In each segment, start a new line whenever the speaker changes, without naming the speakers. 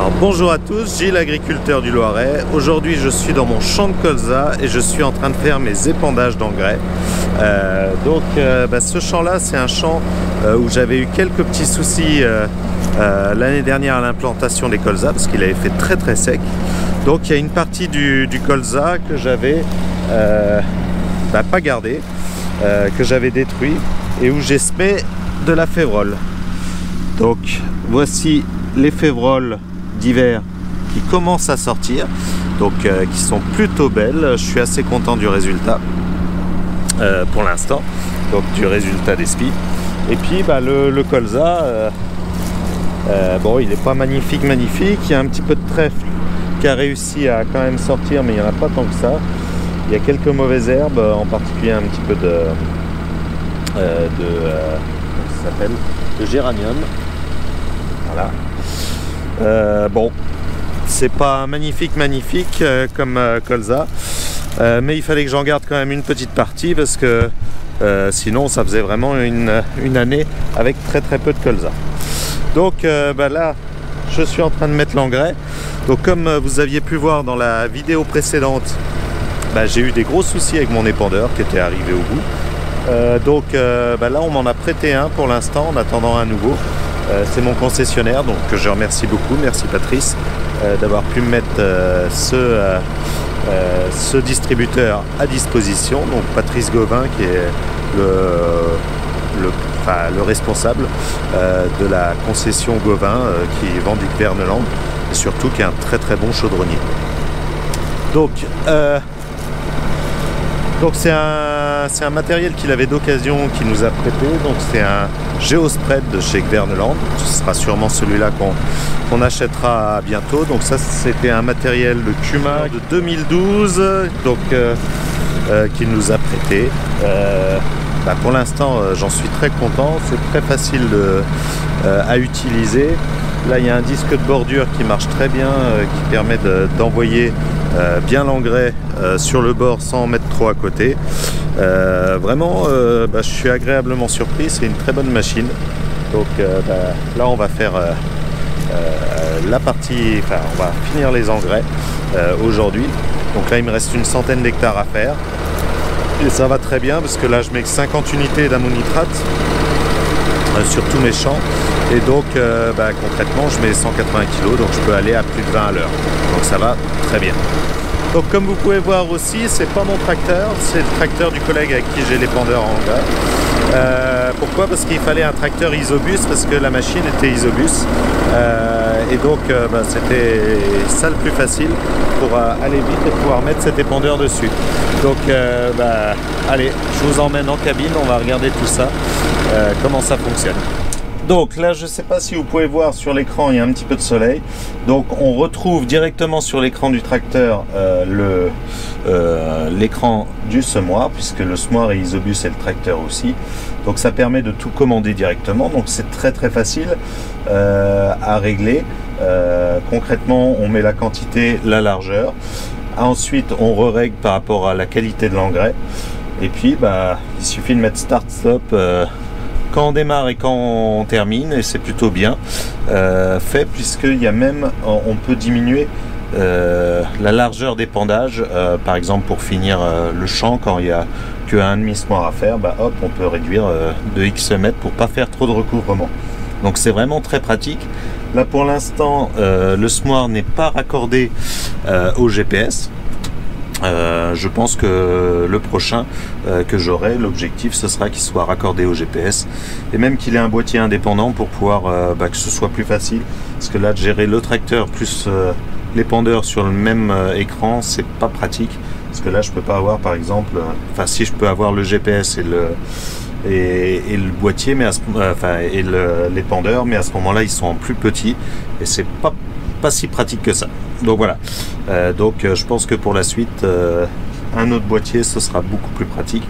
Alors bonjour à tous, Gilles, agriculteur du Loiret. Aujourd'hui je suis dans mon champ de colza et je suis en train de faire mes épandages d'engrais. Ce champ là c'est un champ où j'avais eu quelques petits soucis l'année dernière à l'implantation des colzas parce qu'il avait fait très sec. Donc il y a une partie du colza que j'avais pas gardé, que j'avais détruit et où j'ai semé de la févrole. Donc voici les févroles d'hiver qui commencent à sortir, donc qui sont plutôt belles. Je suis assez content du résultat pour l'instant, donc du résultat des spis. Et puis le colza, bon, il n'est pas magnifique, il y a un petit peu de trèfle qui a réussi à quand même sortir, mais il n'y en a pas tant que ça. Il y a quelques mauvaises herbes, en particulier un petit peu de géranium. Voilà. Bon, c'est pas magnifique comme colza, mais il fallait que j'en garde quand même une petite partie parce que sinon ça faisait vraiment une année avec très peu de colza. Donc là je suis en train de mettre l'engrais. Donc comme vous aviez pu voir dans la vidéo précédente, j'ai eu des gros soucis avec mon épandeur qui était arrivé au bout. Là on m'en a prêté un pour l'instant en attendant un nouveau. C'est mon concessionnaire, donc je remercie beaucoup, merci Patrice d'avoir pu me mettre ce distributeur à disposition. Donc Patrice Gauvin qui est le responsable de la concession Gauvin qui vend du Verneland et surtout qui est un très bon chaudronnier. Donc c'est un matériel qu'il avait d'occasion, qu'il nous a prêté. Donc c'est un Geospread de chez Verneland. Ce sera sûrement celui-là qu'on achètera bientôt. Donc ça c'était un matériel de Cuma de 2012, donc qu'il nous a prêté. Pour l'instant j'en suis très content, c'est très facile à utiliser. Là il y a un disque de bordure qui marche très bien, qui permet d'envoyer bien l'engrais sur le bord sans en mettre trop à côté. Vraiment je suis agréablement surpris, c'est une très bonne machine. Donc là on va faire la partie, on va finir les engrais aujourd'hui. Donc là il me reste une centaine d'hectares à faire et ça va très bien parce que là je mets 50 unités d'ammonitrate sur tous mes champs et donc concrètement je mets 180 kg, donc je peux aller à plus de 20 à l'heure, donc ça va très bien. Donc comme vous pouvez voir aussi, c'est pas mon tracteur, c'est le tracteur du collègue avec qui j'ai l'épandeur en engrais. Pourquoi? Parce qu'il fallait un tracteur isobus, parce que la machine était isobus, et donc c'était ça le plus facile pour aller vite et pouvoir mettre cet épandeur dessus. Donc allez, je vous emmène en cabine, on va regarder tout ça, comment ça fonctionne. Donc là je ne sais pas si vous pouvez voir sur l'écran, il y a un petit peu de soleil. Donc on retrouve directement sur l'écran du tracteur l'écran du semoir, puisque le semoir est isobus et le tracteur aussi. Donc ça permet de tout commander directement, donc c'est très facile à régler. Concrètement on met la quantité, la largeur, ensuite on règle par rapport à la qualité de l'engrais, et puis il suffit de mettre start stop quand on démarre et quand on termine, et c'est plutôt bien fait, puisqu'il y a même, on peut diminuer la largeur d'épandage, par exemple pour finir le champ, quand il n'y a qu'un demi-semoir à faire, hop, on peut réduire de X mètres pour pas faire trop de recouvrement. Donc c'est vraiment très pratique. Là pour l'instant le semoir n'est pas raccordé au GPS. Je pense que le prochain que j'aurai, l'objectif ce sera qu'il soit raccordé au GPS et même qu'il ait un boîtier indépendant pour pouvoir que ce soit plus facile, parce que là de gérer le tracteur plus l'épandeur sur le même écran, c'est pas pratique, parce que là je peux pas avoir par exemple, si je peux avoir le GPS et le boîtier, mais l'épandeur, mais à ce moment là ils sont en plus petit et c'est pas si pratique que ça. Donc voilà, je pense que pour la suite un autre boîtier ce sera beaucoup plus pratique,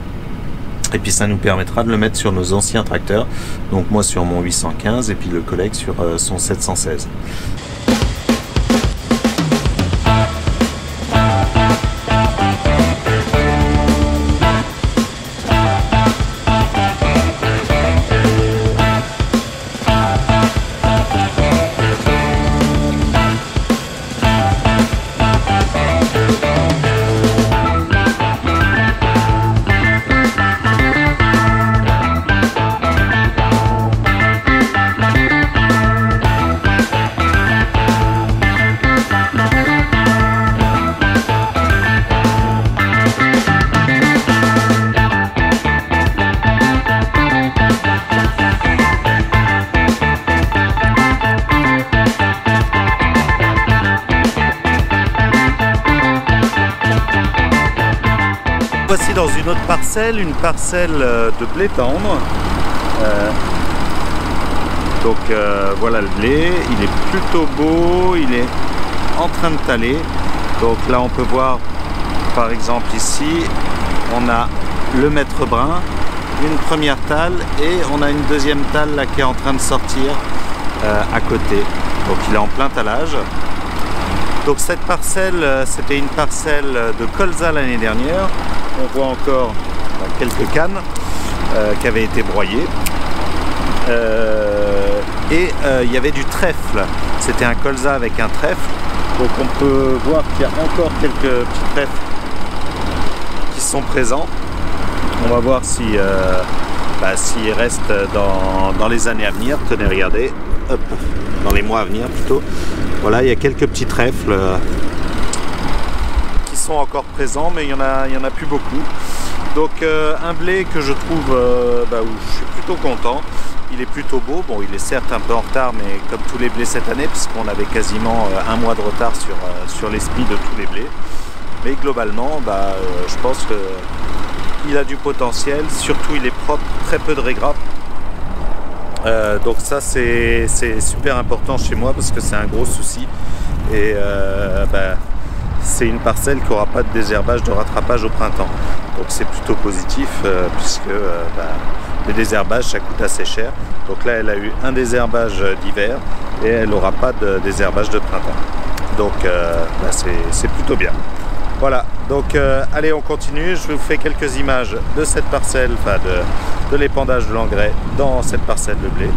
et puis ça nous permettra de le mettre sur nos anciens tracteurs, donc moi sur mon 815 et puis le collègue sur son 716. ici dans une autre parcelle, une parcelle de blé tendre. Donc voilà le blé, il est plutôt beau, il est en train de taler. Donc là on peut voir par exemple ici, on a le maître brun, une première talle et on a une deuxième talle là qui est en train de sortir à côté. Donc il est en plein talage. Donc cette parcelle, c'était une parcelle de colza l'année dernière. On voit encore quelques cannes qui avaient été broyées. Il y avait du trèfle. C'était un colza avec un trèfle. Donc on peut voir qu'il y a encore quelques petits trèfles qui sont présents. On va voir si s'il reste dans les années à venir. Tenez, regardez, hop, dans les mois à venir plutôt. Voilà, il y a quelques petits trèfles qui sont encore présents, mais il y en a plus beaucoup. Donc un blé que je trouve où je suis plutôt content. Il est plutôt beau. Bon, il est certes un peu en retard, mais comme tous les blés cette année, puisqu'on avait quasiment un mois de retard sur les semis de tous les blés. Mais globalement, je pense qu'il a du potentiel. Surtout, il est propre, très peu de raies. Donc ça, c'est super important chez moi parce que c'est un gros souci. Et c'est une parcelle qui n'aura pas de désherbage, de rattrapage au printemps. Donc c'est plutôt positif puisque le désherbage, ça coûte assez cher. Donc là, elle a eu un désherbage d'hiver et elle n'aura pas de désherbage de printemps. Donc c'est plutôt bien. Voilà, donc allez, on continue. Je vous fais quelques images de cette parcelle, de l'épandage de l'engrais dans cette parcelle de blé.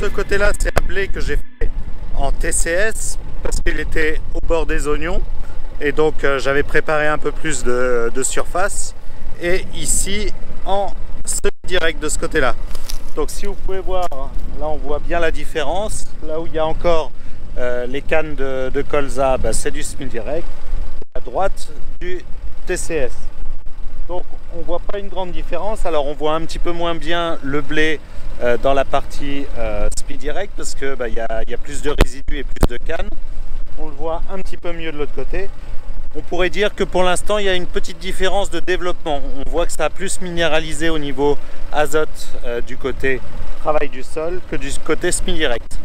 Ce côté-là, c'est un blé que j'ai fait en TCS parce qu'il était au bord des oignons et donc j'avais préparé un peu plus de surface, et ici en semi-direct de ce côté-là. Donc si vous pouvez voir, là on voit bien la différence. Là où il y a encore les cannes de colza, c'est du semi-direct, à droite du TCS. Donc on voit pas une grande différence. Alors on voit un petit peu moins bien le blé dans la partie speed direct parce que il y a plus de résidus et plus de cannes. On le voit un petit peu mieux de l'autre côté. On pourrait dire que pour l'instant il y a une petite différence de développement. On voit que ça a plus minéralisé au niveau azote du côté travail du sol que du côté speed direct.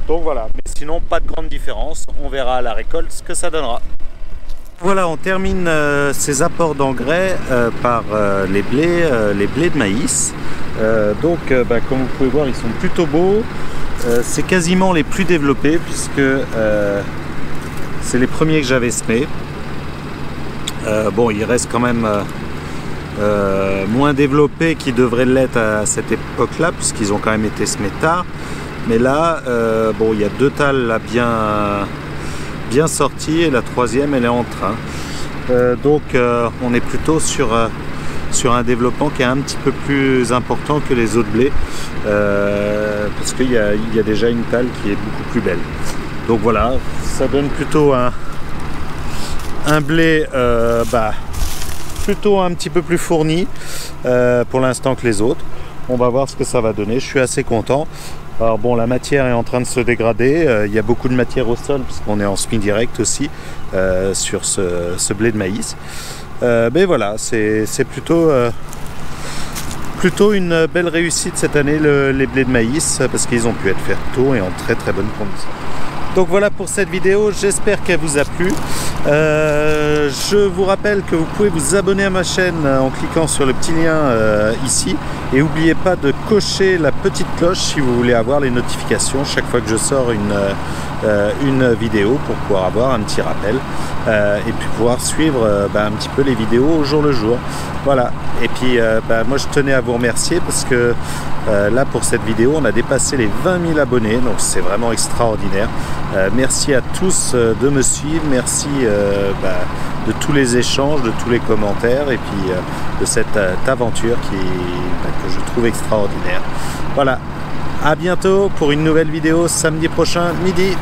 Donc voilà, mais sinon pas de grande différence. On verra à la récolte ce que ça donnera. Voilà, on termine ces apports d'engrais par les blés de maïs. Comme vous pouvez voir, ils sont plutôt beaux. C'est quasiment les plus développés puisque c'est les premiers que j'avais semés. Il reste quand même moins développés qu'ils devraient l'être à cette époque-là puisqu'ils ont quand même été semés tard. Mais là, il y a deux talles là, bien sorties et la troisième elle est en train. On est plutôt sur sur un développement qui est un petit peu plus important que les autres blés, parce qu'il y a déjà une talle qui est beaucoup plus belle. Donc voilà, ça donne plutôt un blé plutôt un petit peu plus fourni pour l'instant que les autres. On va voir ce que ça va donner, je suis assez content. Alors bon, la matière est en train de se dégrader, il y a beaucoup de matière au sol puisqu'on est en semi-direct aussi sur ce blé de maïs. Mais voilà, c'est plutôt une belle réussite cette année les blés de maïs parce qu'ils ont pu être faits tôt et en très bonne condition. Donc voilà pour cette vidéo, j'espère qu'elle vous a plu. Je vous rappelle que vous pouvez vous abonner à ma chaîne en cliquant sur le petit lien ici. Et n'oubliez pas de cocher la petite cloche si vous voulez avoir les notifications chaque fois que je sors une vidéo pour pouvoir avoir un petit rappel et puis pouvoir suivre un petit peu les vidéos au jour le jour. Voilà, et puis moi je tenais à vous remercier parce que là pour cette vidéo on a dépassé les 20 000 abonnés, donc c'est vraiment extraordinaire. Merci à tous de me suivre, merci de tous les échanges, de tous les commentaires et puis de cette aventure que je trouve extraordinaire. Voilà, à bientôt pour une nouvelle vidéo samedi prochain midi.